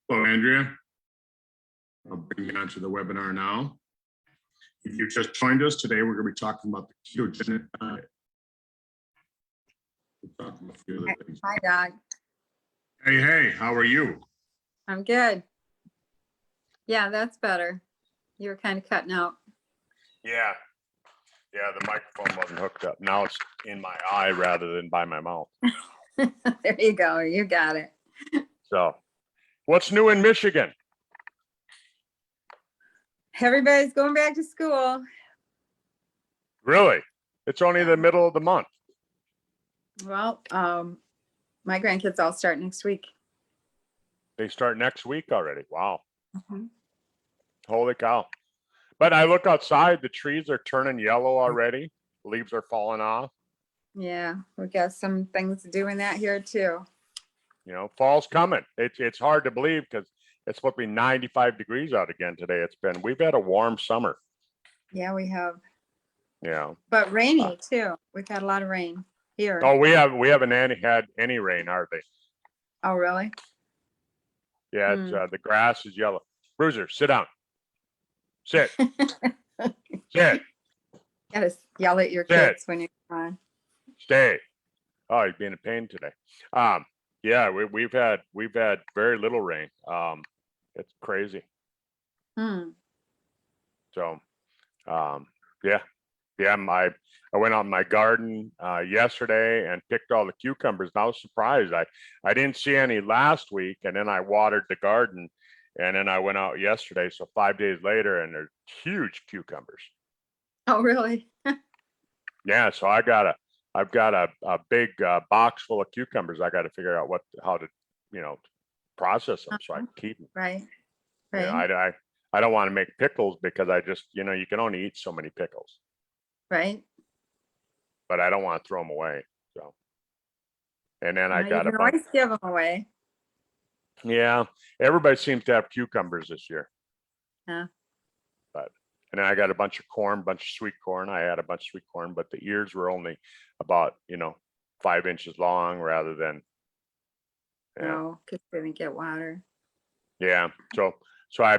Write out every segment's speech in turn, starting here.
Hello, Andrea. I'll bring you onto the webinar now. If you just joined us today, we're going to be talking about the ketogenic diet. We'll talk about a few other things. Hi, Doug. Hey, how are you? I'm good. Yeah, that's better. You were kind of cutting out. Yeah, the microphone wasn't hooked up. Now it's in my eye rather than by my mouth. There you go. You got it. So, what's new in Michigan? Everybody's going back to school. Really? It's only the middle of the month. Well, my grandkids all start next week. They start next week already. Wow. Mhm. Holy cow. But I look outside, the trees are turning yellow already. Leaves are falling off. Yeah, we got some things doing that here too. You know, fall's coming. It's hard to believe because it's supposed to be 95 degrees out again today. We've had a warm summer. Yeah, we have. Yeah. But rainy too. We've had a lot of rain here. Oh, we haven't had any rain, are they? Oh, really? Yeah, it's, the grass is yellow. Bruiser, sit down. Sit. Sit. Gotta yell at your Sit. kids when you're on. Stay. Oh, he's being a pain today. Yeah, we've had very little rain. It's crazy. So, yeah. I went out in my garden yesterday and picked all the cucumbers. And I was surprised. I didn't see any last week, and then I watered the garden, and then I went out yesterday. So 5 days later, and there's huge cucumbers. Oh, really? Yeah. So I've got a big box full of cucumbers. I got to figure out how to, process them so I can keep them. Right. You know, I don't want to make pickles because I just, you can only eat so many pickles. Right. But I don't want to throw them away. So, and then I You got a can bunch. always give them away. Yeah, everybody seems to have cucumbers this year. Yeah. And then I got a bunch of corn, bunch of sweet corn. I had a bunch of sweet corn, but the ears were only about 5 inches long rather than. No, because they didn't get water. Yeah. So I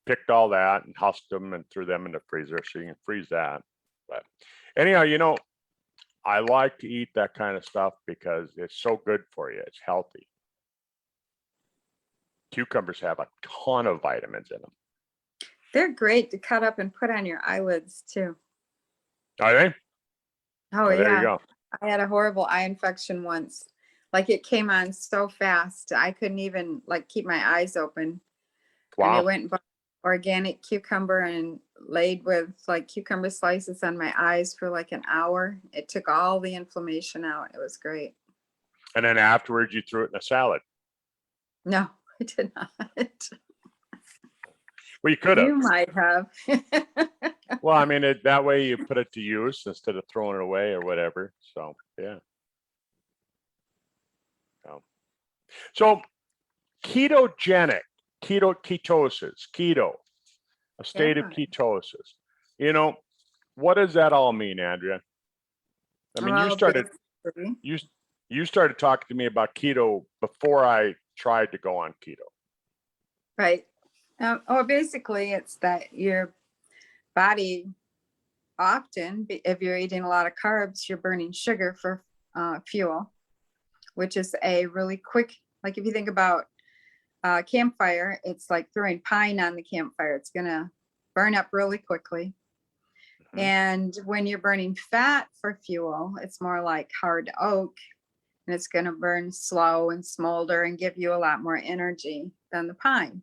picked all that and husked them and threw them in the freezer so you can freeze that. But anyhow, I like to eat that kind of stuff because it's so good for you. It's healthy. Cucumbers have a ton of vitamins in them. They're great to cut up and put on your eyelids too. Are they? Oh, Well, yeah. there you go. I had a horrible eye infection once. Like it came on so fast. I couldn't even keep my eyes open. Wow. And I went and bought organic cucumber and laid with cucumber slices on my eyes for an hour. It took all the inflammation out. It was great. And then afterwards you threw it in a salad. No, I did not. Well, you could have. You might have. Well, I mean, that way you put it to use instead of throwing it away or whatever. So, yeah. So ketosis, keto, a state of ketosis. What does that all mean, Andrea? I mean, you started talking to me about keto before I tried to go on keto. Right. Basically, it's that your body often, if you're eating a lot of carbs, you're burning sugar for fuel, which is a really quick, if you think about campfire, it's like throwing pine on the campfire. It's going to burn up really quickly. Mm-hmm. And when you're burning fat for fuel, it's more like hard oak, and it's going to burn slow and smolder and give you a lot more energy than the pine.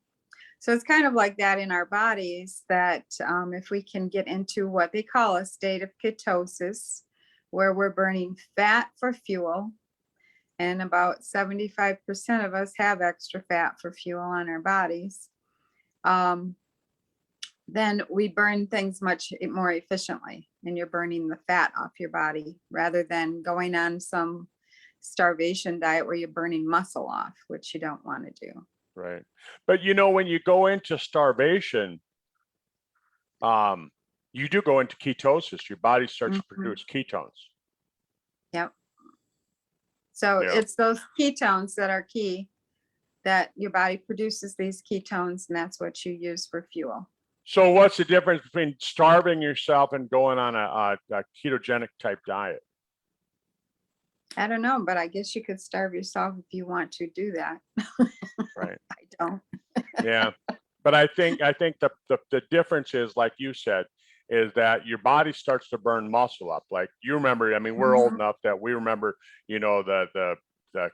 So it's kind of like that in our bodies, that if we can get into what they call a state of ketosis, where we're burning fat for fuel, and about 75% of us have extra fat for fuel on our bodies, then we burn things much more efficiently, and you're burning the fat off your body rather than going on some starvation diet where you're burning muscle off, which you don't want to do. Right. But when you go into starvation, you do go into ketosis. Your body starts to produce ketones. Yep. So it's those ketones that are key. that your body produces these ketones, and that's what you use for fuel. So what's the difference between starving yourself and going on a ketogenic type diet? I don't know, but I guess you could starve yourself if you want to do that. Right. I don't. Yeah. But I think the difference is, like you said, is that your body starts to burn muscle up. Like you remember, I mean, we're old enough that we remember, you know, the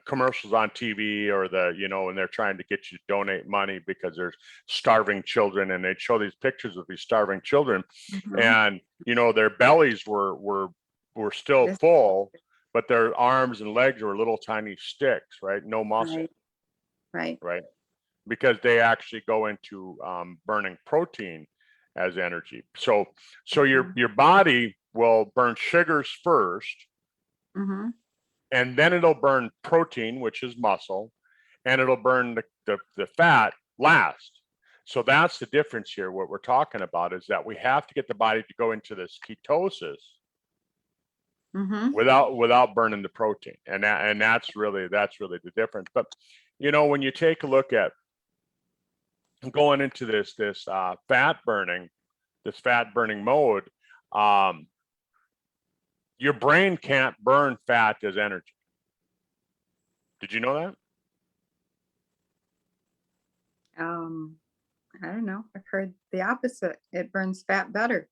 commercials on TV, or the, you know, and they're trying to get you to donate money because there's starving children, and they'd show these pictures of these starving children, and, you know, their bellies were still This- full, but their arms and legs were little tiny sticks, right? No muscle, Right. Right. right? Because they actually go into burning protein as energy. So your body will burn sugars first, Mm-hmm. and then it'll burn protein, which is muscle, and it'll burn the fat last. So that's the difference here. What we're talking about is that we have to get the body to go into this ketosis Mm-hmm. without burning the protein, and that's really the difference. But you know, when you take a look at going into this fat burning mode, your brain can't burn fat as energy. Did you know that? I don't know. I've heard the opposite. It burns fat better.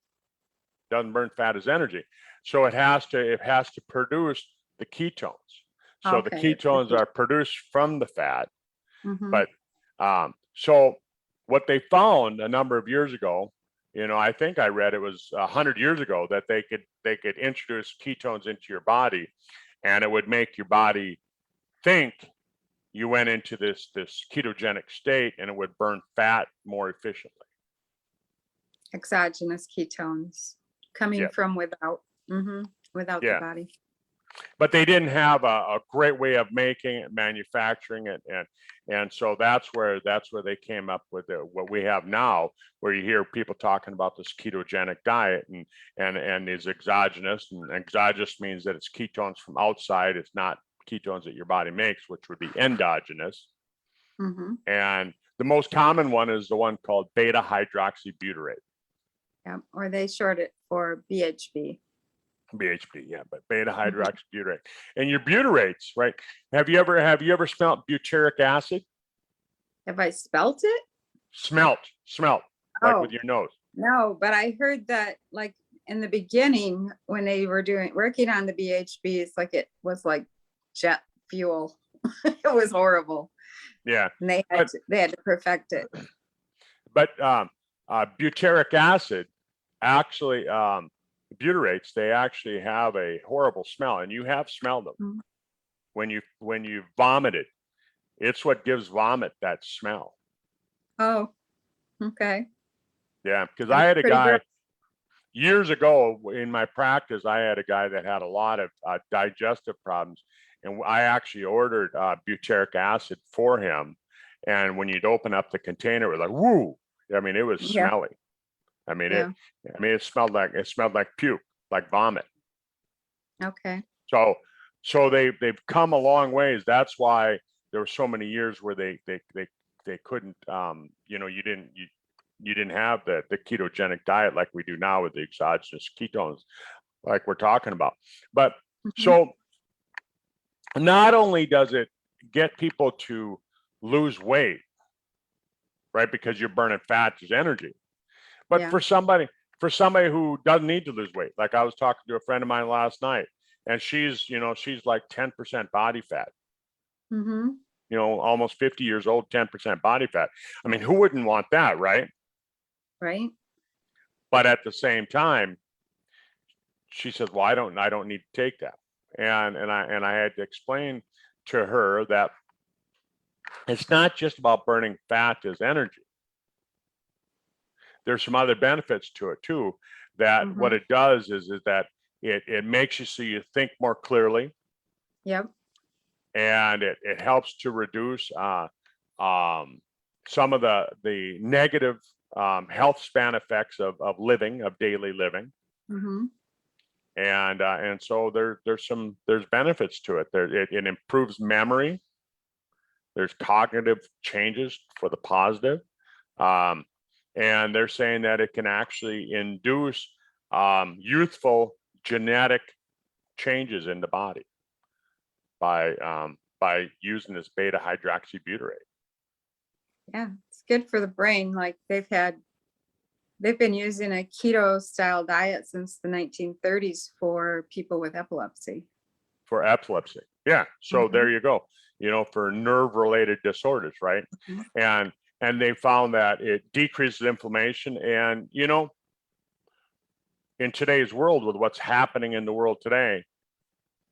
Doesn't burn fat as energy. So it has to produce the ketones. So the Okay. ketones are produced from the fat. Mm-hmm. But so what they found a number of years ago, you know, I think I read it was 100 years ago, that they could introduce ketones into your body, and it would make your body think you went into this ketogenic state, and it would burn fat more efficiently. Exogenous ketones coming Yeah. from without. Mm-hmm. Without Yeah. the body. But they didn't have a great way of making it, manufacturing it, and so that's where they came up with what we have now, where you hear people talking about this ketogenic diet, and is exogenous, and exogenous means that it's ketones from outside. It's not ketones that your body makes, which would be endogenous. Mm-hmm. And the most common one is the one called beta hydroxybutyrate. Yeah. Or they short it for BHB. BHB, yeah, but beta hydroxybutyrate. And your butyrates, right? Have you ever smelt butyric acid? Have I spelt it? Smelt, like Oh. with your nose. No, but I heard that, like, in the beginning when they were working on the BHB, it's like it was like jet fuel. It was horrible. Yeah, And they had to perfect it. but butyric acid actually, butyrates, they actually have a horrible smell, and you have smelled them. Mhm. When you vomited. It's what gives vomit that smell. Oh, okay. Yeah, because That's I had a pretty guy gross. years ago in my practice. I had a guy that had a lot of digestive problems, and I actually ordered butyric acid for him. And when you'd open up the container, it was like, woo! I mean, it was Yeah. smelly. I mean, Yeah. it smelled like puke, like vomit. Okay. So they've come a long ways. That's why there were so many years where they couldn't, you know, you didn't have the ketogenic diet like we do now with the exogenous ketones, like we're talking about. But Mhm. so not only does it get people to lose weight, right, because you're burning fat as energy, but Yeah. for somebody who doesn't need to lose weight, like I was talking to a friend of mine last night, and she's like 10% body fat, Mm-hmm. you know, almost 50 years old, 10% body fat. I mean, who wouldn't want that, right? Right. But at the same time, she says, well, I don't need to take that. And I had to explain to her that it's not just about burning fat as energy. There's some other benefits to it too, that Mhm. what it does is that it makes you so you think more clearly, Yep. and it helps to reduce some of the negative health span effects of daily living. Mm-hmm. And so there's benefits to it. It improves memory. There's cognitive changes for the positive. And they're saying that it can actually induce youthful genetic changes in the body by using this beta hydroxybutyrate. Yeah, it's good for the brain. Like they've been using a keto style diet since the 1930s for people with epilepsy. For epilepsy. Yeah. So Mhm. there you go. For nerve related disorders, right? Mhm. And they found that it decreases inflammation. And in today's world, with what's happening in the world today,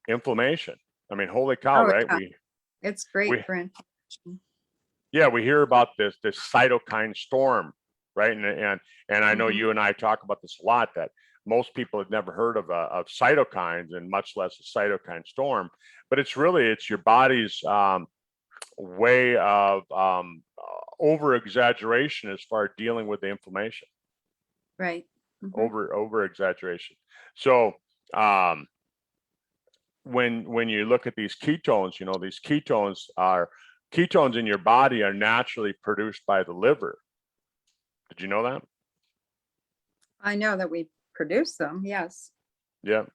inflammation. I mean, holy cow, Oh, right? yeah. It's great we for inflammation. we hear about this cytokine storm, right? And I know Mhm. you and I talk about this a lot, that most people have never heard of cytokines, and much less a cytokine storm. But it's your body's way of over exaggeration as far as dealing with the inflammation. Right. Mhm. Over exaggeration. So when you look at these ketones, these ketones in your body are naturally produced by the liver. Did you know that? I know that we produce them. Yes. Yeah.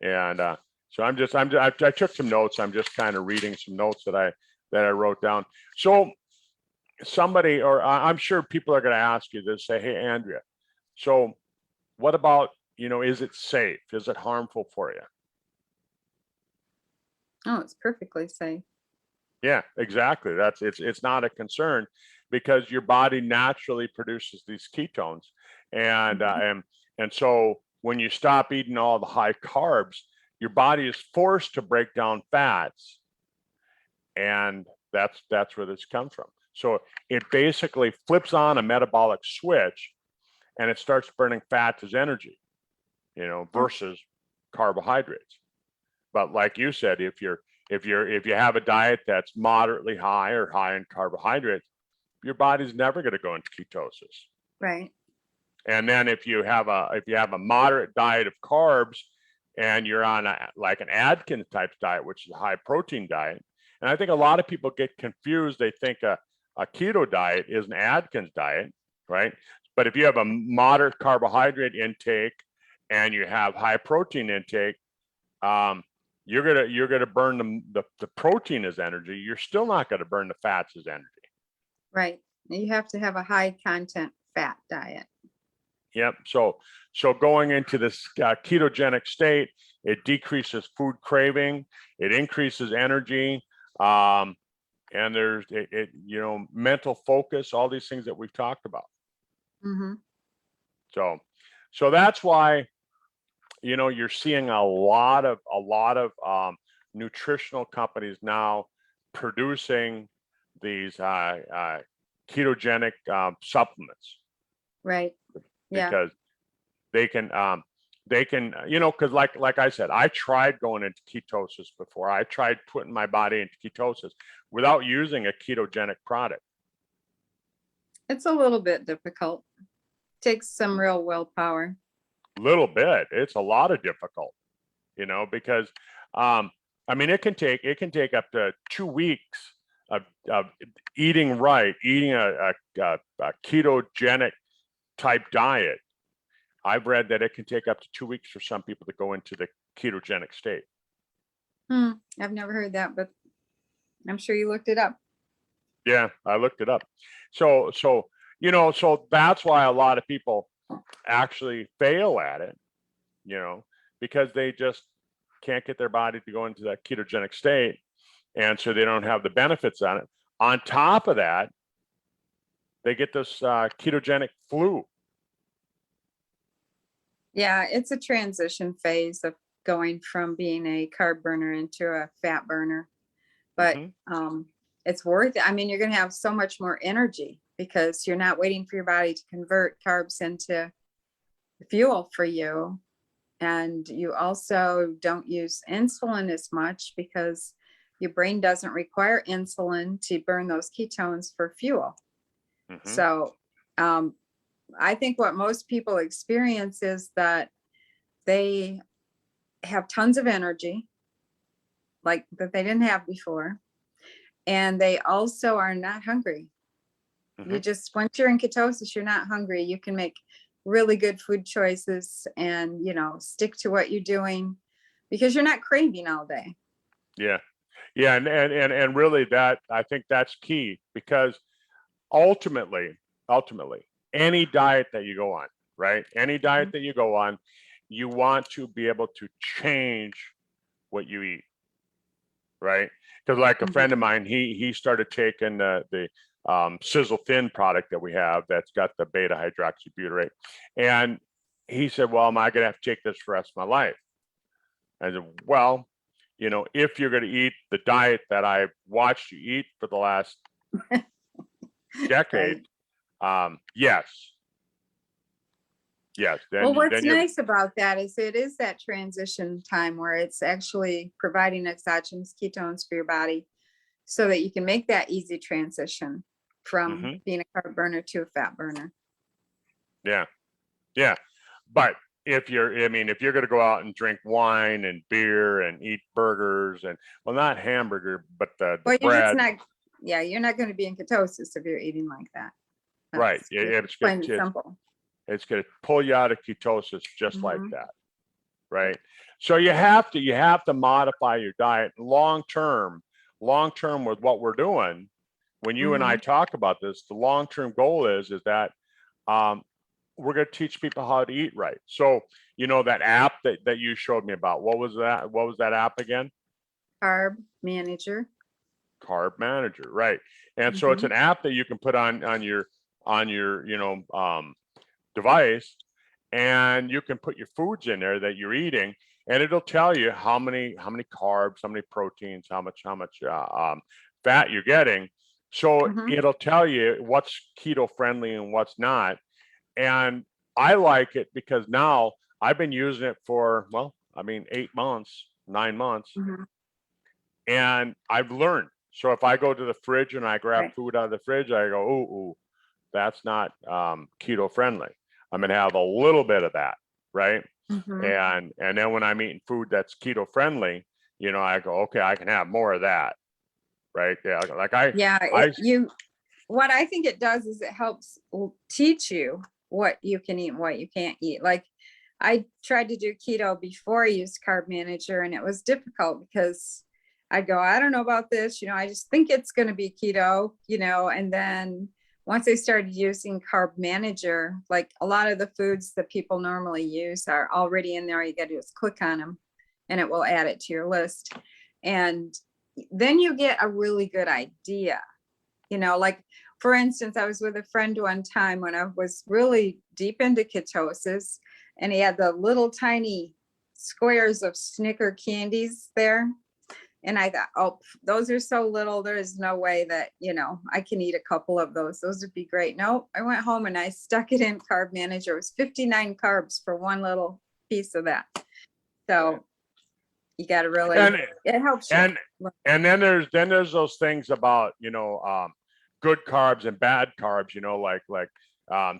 And so I took some notes. I'm just kind of reading some notes that I wrote down. So somebody, or I'm sure people are going to ask you this, say, hey, Andrea, so what about, is it safe? Is it harmful for you? Oh, it's perfectly safe. Yeah, exactly. It's not a concern, because your body naturally produces these ketones. And Mhm. and so when you stop eating all the high carbs, your body is forced to break down fats. And that's where this comes from. So it basically flips on a metabolic switch, and it starts burning fats as energy, versus carbohydrates. But like you said, if you have a diet that's moderately high or high in carbohydrates, your body's never going to go into ketosis. Right. And then if you have a moderate diet of carbs, and you're on like an Adkins type diet, which is a high protein diet, and I think a lot of people get confused. They think a keto diet is an Adkins diet, right? But if you have a moderate carbohydrate intake and you have high protein intake, you're gonna burn the protein as energy. You're still not going to burn the fats as energy. Right. You have to have a high content fat diet. Yep. So going into this ketogenic state, it decreases food craving, it increases energy, and there's mental focus, all these things that we've talked about. Mm-hmm. So that's why you're seeing a lot of nutritional companies now producing these ketogenic supplements. Right. Yeah. Because they can because like I said, I tried going into ketosis before. I tried putting my body into ketosis without using a ketogenic product. It's a little bit difficult. Takes some real willpower. Little bit. It's a lot of difficult, because I mean, it can take up to 2 weeks of eating right, eating a ketogenic type diet. I've read that it can take up to 2 weeks for some people to go into the ketogenic state. I've never heard that, but I'm sure you looked it up. Yeah, I looked it up. So that's why a lot of people actually fail at it, because they just can't get their body to go into that ketogenic state, and so they don't have the benefits on it. On top of that, they get this ketogenic flu. Yeah, it's a transition phase of going from being a carb burner into a fat burner. But it's worth it. I mean, you're going to have so much more energy because you're not waiting for your body to convert carbs into fuel for you. And you also don't use insulin as much because your brain doesn't require insulin to burn those ketones for fuel. So I think what most people experience is that they have tons of energy, like that they didn't have before. And they also are not hungry. You just, once you're in ketosis, you're not hungry. You can make really good food choices and, stick to what you're doing because you're not craving all day. Yeah. Yeah. And really that, I think that's key because ultimately, any diet that you go on, right? Any diet that you go on, you want to be able to change what you eat, right? Because like a friend of mine, he started taking the Sizzle Thin product that we have that's got the beta hydroxybutyrate, and he said, "Well, am I going to have to take this for the rest of my life?" I said, "Well, if you're going to eat the diet that I've watched you eat for the last decade, yes." Well, what's Then you're nice about that is it is that transition time where it's actually providing exogenous ketones for your body so that you can make that easy transition from being a carb burner to a fat burner. Yeah. But if you're going to go out and drink wine and beer and eat burgers and, well, not hamburger, but the Well, you're bread, just not, you're not going to be in ketosis if you're eating like that. right? It's plain and simple. It's going to pull you out of ketosis just like Mhm. that, right? So you have to modify your diet long term with what we're doing. When you and I talk about this, the long term goal is that we're going to teach people how to eat right. So that app that you showed me about, what was that app again? Carb Manager. Carb Manager, right? And so it's an app that you can put on your device, and you can put your foods in there that you're eating, and it'll tell you how many carbs, how many proteins, how much fat you're getting. So it'll tell you what's keto friendly and what's not. And I like it because now I've been using it for 8 months, 9 months, and I've learned. So if I go to the fridge and I grab food out of the fridge, I go, ooh, that's not keto friendly. I'm gonna have a little bit of that, right? And then when I'm eating food that's keto friendly, I go, okay, I can have more of that, right? Yeah, what I think it does is it helps teach you what you can eat and what you can't eat. Like I tried to do keto before I used Carb Manager, and it was difficult because I'd go, I don't know about this, I just think it's going to be keto, and then once I started using Carb Manager, like a lot of the foods that people normally use are already in there. All you got to do is click on them and it will add it to your list. And then you get a really good idea, like for instance, I was with a friend one time when I was really deep into ketosis, and he had the little tiny squares of Snicker candies there. And I thought, oh, those are so little. There is no way that, I can eat a couple of those. Those would be great. No, I went home and I stuck it in Carb Manager. It was 59 carbs for one little piece of that. So you got to really, it helps you. And then there's those things about, good carbs and bad carbs,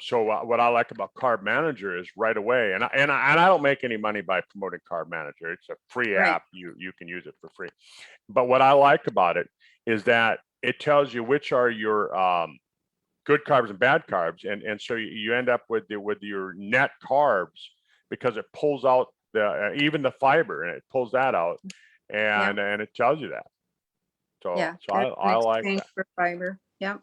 so what I like about Carb Manager is right away, and I don't make any money by promoting Carb Manager. It's a free app. You can use it for free. But what I like about it is that it tells you which are your good carbs and bad carbs, and so you end up with your net carbs because it pulls out even the fiber, and it pulls that out, and it tells you that. So I like that. For fiber. Yep.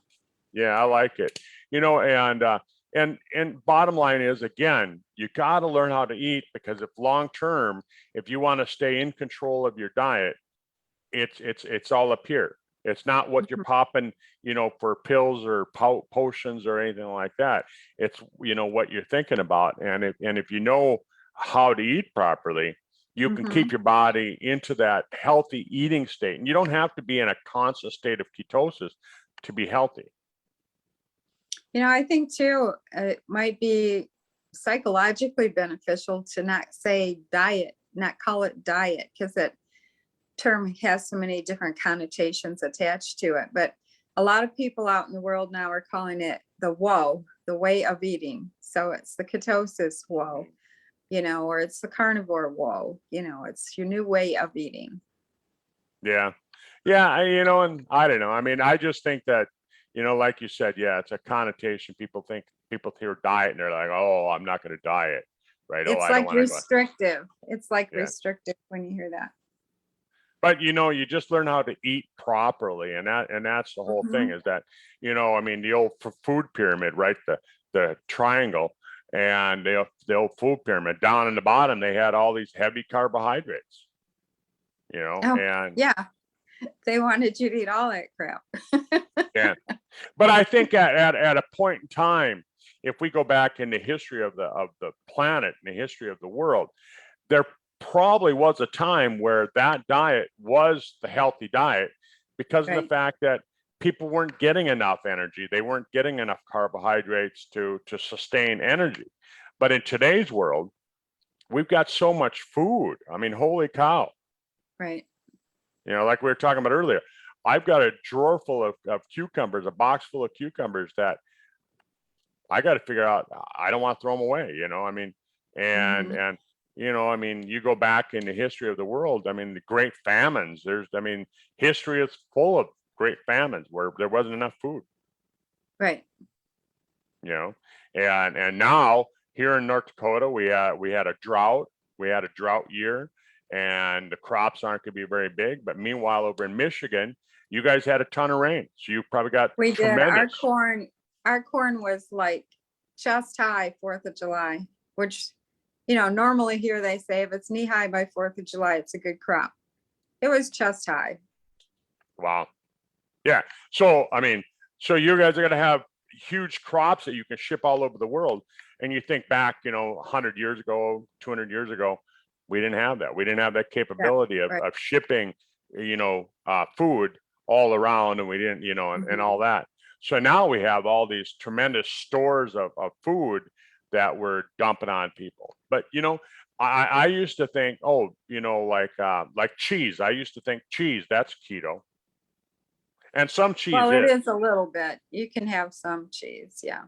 Yeah, I like it. And bottom line is, again, you got to learn how to eat, because if long term, if you want to stay in control of your diet, it's all up here. It's not what you're popping, for pills or potions or anything like that. It's what you're thinking about, and if you know how to eat properly, you can keep your body into that healthy eating state, and you don't have to be in a constant state of ketosis to be healthy. I think too, it might be psychologically beneficial to not say diet, not call it diet, because that term has so many different connotations attached to it. But a lot of people out in the world now are calling it the WOW, the way of eating. So it's the ketosis WOW, or it's the carnivore WOW, it's your new way of eating. Yeah. Yeah, and I don't know. I mean, I just think that, like you said, yeah, it's a connotation. People hear diet and they're like, oh, I'm not going to diet, right? Oh, It's I don't like want to go. restrictive. It's like Yeah. restrictive when you hear that. But you just learn how to eat properly, and that's the whole thing. Mhm. Is that I mean, the old food pyramid, right? The triangle, and the old food pyramid down in the bottom, they had all these heavy carbohydrates, Oh, and yeah. They wanted you to eat all that crap. yeah. But I think at a point in time, if we go back in the history of the planet and the history of the world, there probably was a time where that diet was the healthy diet because of the Right. fact that people weren't getting enough energy. They weren't getting enough carbohydrates to sustain energy. But in today's world, we've got so much food. I mean, holy cow. Right. Like we were talking about earlier, I've got a drawer full of cucumbers, a box full of cucumbers that I got to figure out. I don't want to throw them away. I mean, and Mhm. and I mean, you go back in the history of the world. I mean, the great famines. I mean, history is full of great famines where there wasn't enough food. Right. And now here in North Dakota, we had a drought. We had a drought year, and the crops aren't going to be very big. But meanwhile, over in Michigan, you guys had a ton of rain, so you probably got We did. tremendous. Our corn was like chest high 4th of July, which, normally here they say if it's knee high by 4th of July, it's a good crop. It was chest high. Wow. Yeah. So, I mean, so you guys are going to have huge crops that you can ship all over the world. And you think back, 100 years ago, 200 years ago, we didn't have that. We didn't have that capability Yeah, right. of shipping, food all around, and we didn't, and all that. So now we have all these tremendous stores of food that we're dumping on people. But, I used to think, oh, like cheese. I used to think cheese, that's keto. And some cheese Well, it is. is a little bit. You can have some cheese. Yeah.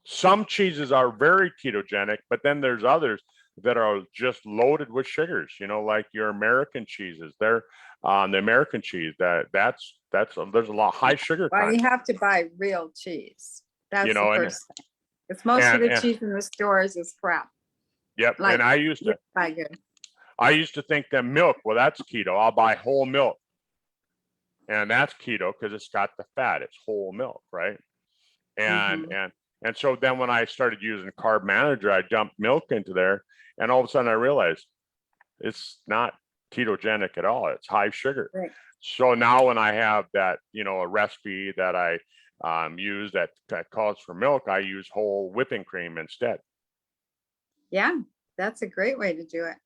Some cheeses are very ketogenic, but then there's others that are just loaded with sugars, like your American cheeses. They're the American cheese that's there's a lot high sugar Well, you content, have to buy real cheese. That's the and first thing. Because most of and the and cheese in the stores is crap. yep. And Like, buy good. I used to think that milk, well, that's keto. I'll buy whole milk, and that's keto because it's got the fat. It's whole milk, right? And Mhm. and and so then when I started using Carb Manager, I dumped milk into there, and all of a sudden I realized it's not ketogenic at all. It's high sugar. Right. So now when I have that, a recipe that I use that calls for milk, I use whole whipping cream instead. Yeah, that's a great way to do it.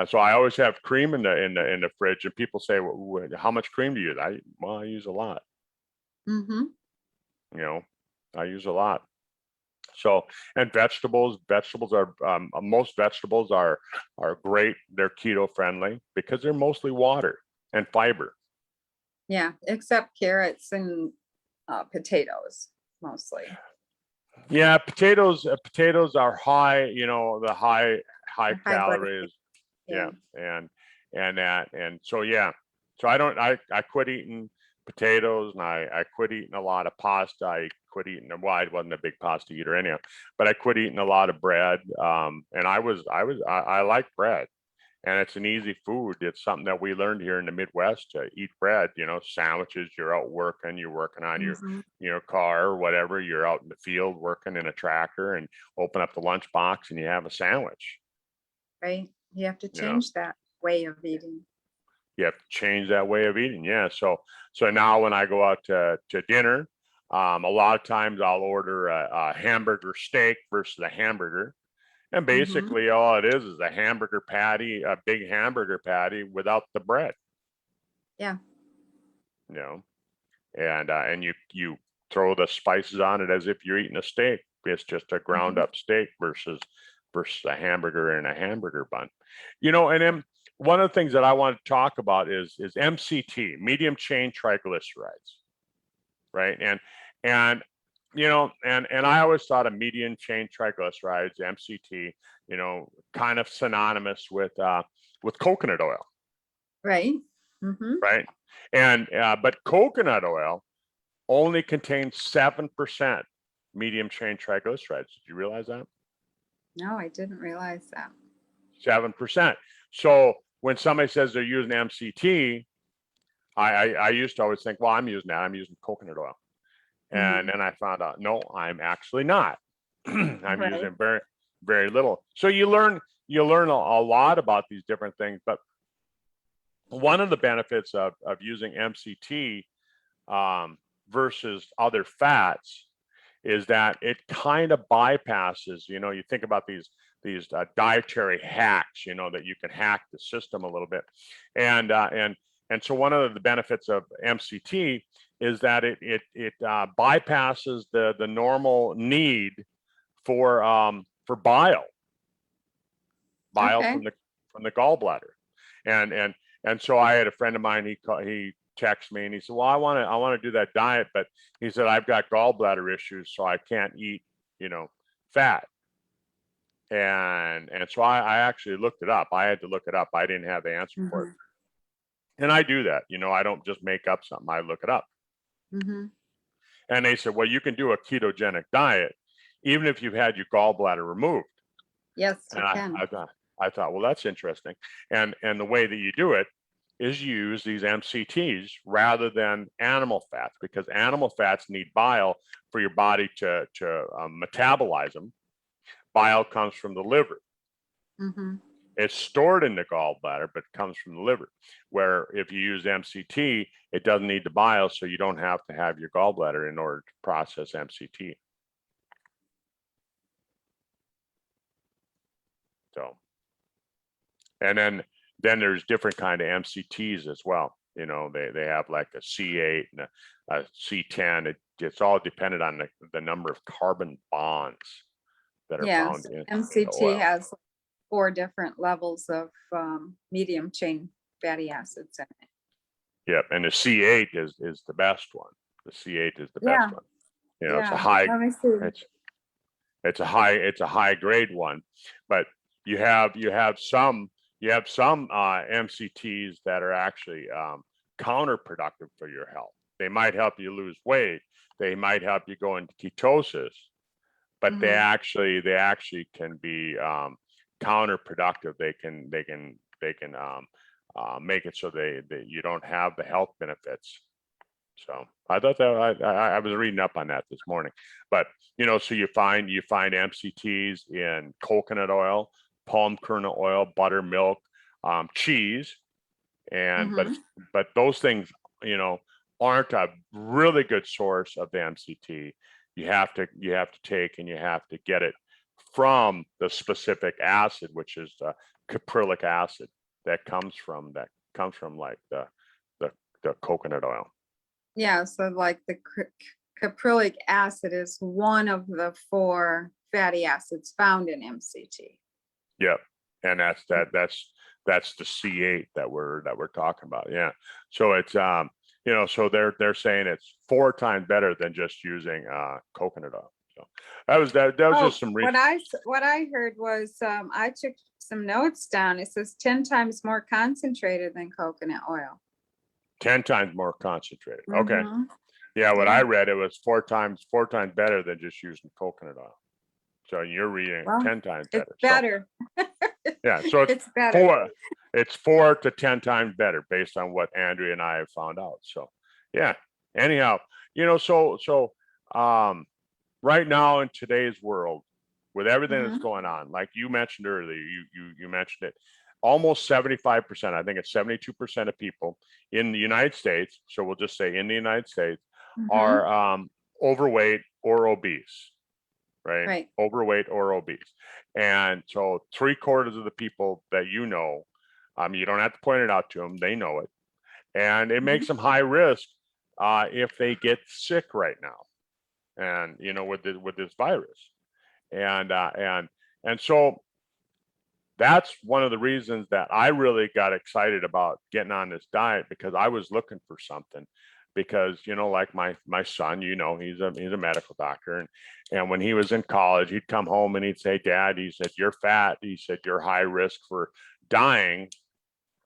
So I always have cream in the fridge, and people say, well, how much cream do you use? I use a lot. Mm-hmm. I use a lot. So, and vegetables are most vegetables are great. They're keto friendly because they're mostly water and fiber. Yeah, except carrots and potatoes mostly. Yeah, potatoes are high. The high High calories. Yeah. And so yeah. So I quit eating potatoes, and I quit eating a lot of pasta. I quit eating, well, I wasn't a big pasta eater anyhow, but I quit eating a lot of bread. And I like bread, and it's an easy food. It's something that we learned here in the Midwest to eat bread. Sandwiches. You're out working. You're working on Mhm. your car or whatever. You're out in the field working in a tractor, and open up the lunchbox and you have a sandwich. Right. You have to You know, change that way of eating. you have to change that way of eating. Yeah. So now when I go out to dinner, a lot of times I'll order a hamburger steak versus a hamburger. And Mhm. basically all it is a hamburger patty, a big hamburger patty without the bread. Yeah. And you throw the spices on it as if you're eating a steak. It's just a ground Mhm. up steak versus a hamburger and a hamburger bun. And then one of the things that I want to talk about is MCT, medium chain triglycerides, right? And and I always thought of medium chain triglycerides, MCT, kind of synonymous with coconut oil. Right. Mm-hmm. right? And but coconut oil only contains 7% medium chain triglycerides. Did you realize that? No, I didn't realize that. 7%. So when somebody says they're using MCT, I used to always think, well, I'm using that. I'm using coconut oil. And then I found out, no, I'm actually not. I'm Right. using very, very little. So you learn a lot about these different things. But one of the benefits of using MCT versus other fats is that it kind of bypasses, you think about these dietary hacks, that you can hack the system a little bit. And so one of the benefits of MCT is that it bypasses the normal need for bile Okay. from the gallbladder. And so I had a friend of mine, he texted me and he said, well, I want to do that diet, but he said, I've got gallbladder issues, so I can't eat, fat. And so I actually looked it up. I had to look it up. I didn't have the answer for it. And I do that, I don't just make up something. I look it up. And they said, well, you can do a ketogenic diet, even if you've had your gallbladder removed. Yes, you And can. I thought, well, that's interesting. And the way that you do it is you use these MCTs rather than animal fats, because animal fats need bile for your body to metabolize them. Bile comes from the liver. It's stored in the gallbladder, but it comes from the liver. Where if you use MCT, it doesn't need the bile, so you don't have to have your gallbladder in order to process MCT. So, and then there's different kind of MCTs as well. They have like a C8 and a C10. It's all dependent on the number of carbon bonds that are found in MCT the oil. has 4 different levels of medium chain fatty acids in it. Yep, and the C8 is the best one. The C8 is the best one. It's a high. It's a high grade one, but you have some MCTs that are actually counterproductive for your health. They might help you lose weight. They might help you go into ketosis, but they actually can be counterproductive. They can make it so that you don't have the health benefits. So I thought that I was reading up on that this morning, but so you find MCTs in coconut oil, palm kernel oil, butter, milk, cheese, and but those things aren't a really good source of the MCT. You have to take and you have to get it from the specific acid, which is the caprylic acid that comes from like the coconut oil. Yeah, so like the caprylic acid is one of the 4 fatty acids found in MCT. Yep, and that's the C8 that we're talking about. Yeah, so it's so they're saying it's 4 times better than just using coconut oil. So that was just some research. What I heard was I took some notes down. It says 10 times more concentrated than coconut oil. 10 times more concentrated. Okay. Yeah, what I read, it was 4 times better than just using coconut oil. So you're reading 10 times better. It's better. So, yeah, so it's better. It's 4 to 10 times better based on what Andrea and I have found out. So yeah. Anyhow, so right now in today's world, with everything that's going on, like you mentioned earlier, you mentioned it, almost 75%, I think it's 72% of people in the United States, so we'll just say in the United States, are overweight or obese, right? Overweight or obese. And so 3/4 of the people that you don't have to point it out to them, they know it. And it makes them high risk if they get sick right now, and with this virus. And so that's one of the reasons that I really got excited about getting on this diet, because I was looking for something. Because like my son, he's a medical doctor, and when he was in college, he'd come home and he'd say, Dad, he said, you're fat. He said, you're high risk for dying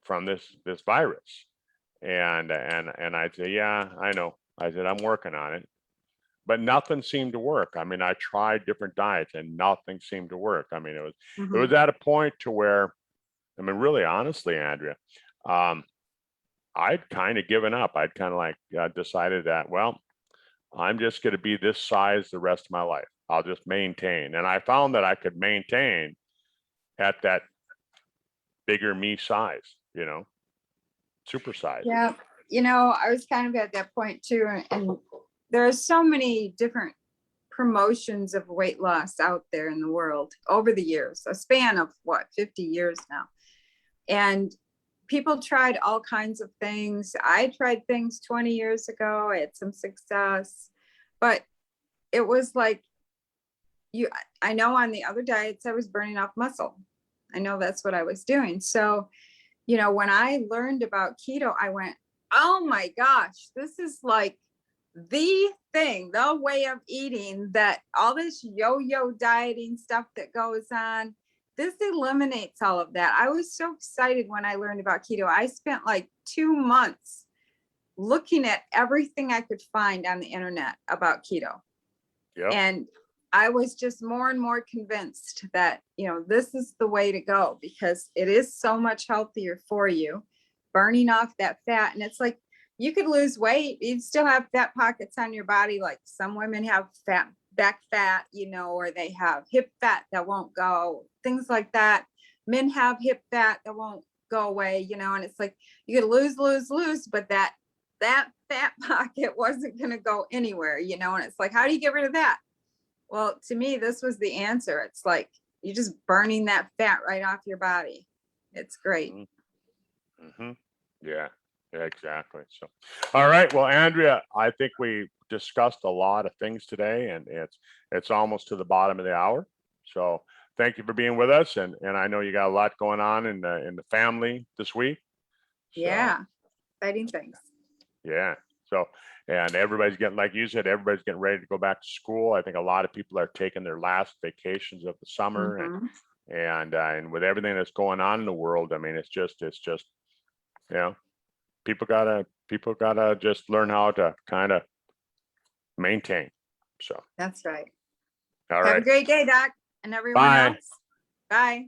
from this virus. And I'd say, yeah, I know. I said, I'm working on it, but nothing seemed to work. I mean, I tried different diets and nothing seemed to work. I mean, it was at a point to where, I mean, really honestly, Andrea, I'd kind of given up. I'd kind of like decided that, well, I'm just going to be this size the rest of my life. I'll just maintain. And I found that I could maintain at that bigger me size, super size. Yeah. I was kind of at that point too. And there are so many different promotions of weight loss out there in the world over the years, a span of 50 years now. And people tried all kinds of things. I tried things 20 years ago. I had some success, but it was like, I know on the other diets, I was burning off muscle. I know that's what I was doing. So, when I learned about keto, I went, oh my gosh, this is like the thing, the way of eating, that all this yo-yo dieting stuff that goes on, this eliminates all of that. I was so excited when I learned about keto. I spent like 2 months looking at everything I could find on the internet about keto. Yep. And I was just more and more convinced that, this is the way to go, because it is so much healthier for you, burning off that fat. And it's like, you could lose weight, you'd still have fat pockets on your body. Like some women have back fat, or they have hip fat that won't go, things like that. Men have hip fat that won't go away, and it's like, you could lose, but that fat pocket wasn't going to go anywhere, and it's like, how do you get rid of that? Well, to me, this was the answer. It's like, you're just burning that fat right off your body. It's great. Mm-hmm. Yeah, exactly. So, all right. Well, Andrea, I think we discussed a lot of things today, and it's almost to the bottom of the hour. So thank you for being with us. And I know you got a lot going on in the family this week. So, Yeah. Exciting things. yeah. So, and everybody's getting, like you said, everybody's getting ready to go back to school. I think a lot of people are taking their last vacations of the summer, and with everything that's going on in the world, I mean, it's just, people gotta just learn how to kind of maintain. So That's right. all Have right. a great day, Doc, and everyone Bye. else. Bye.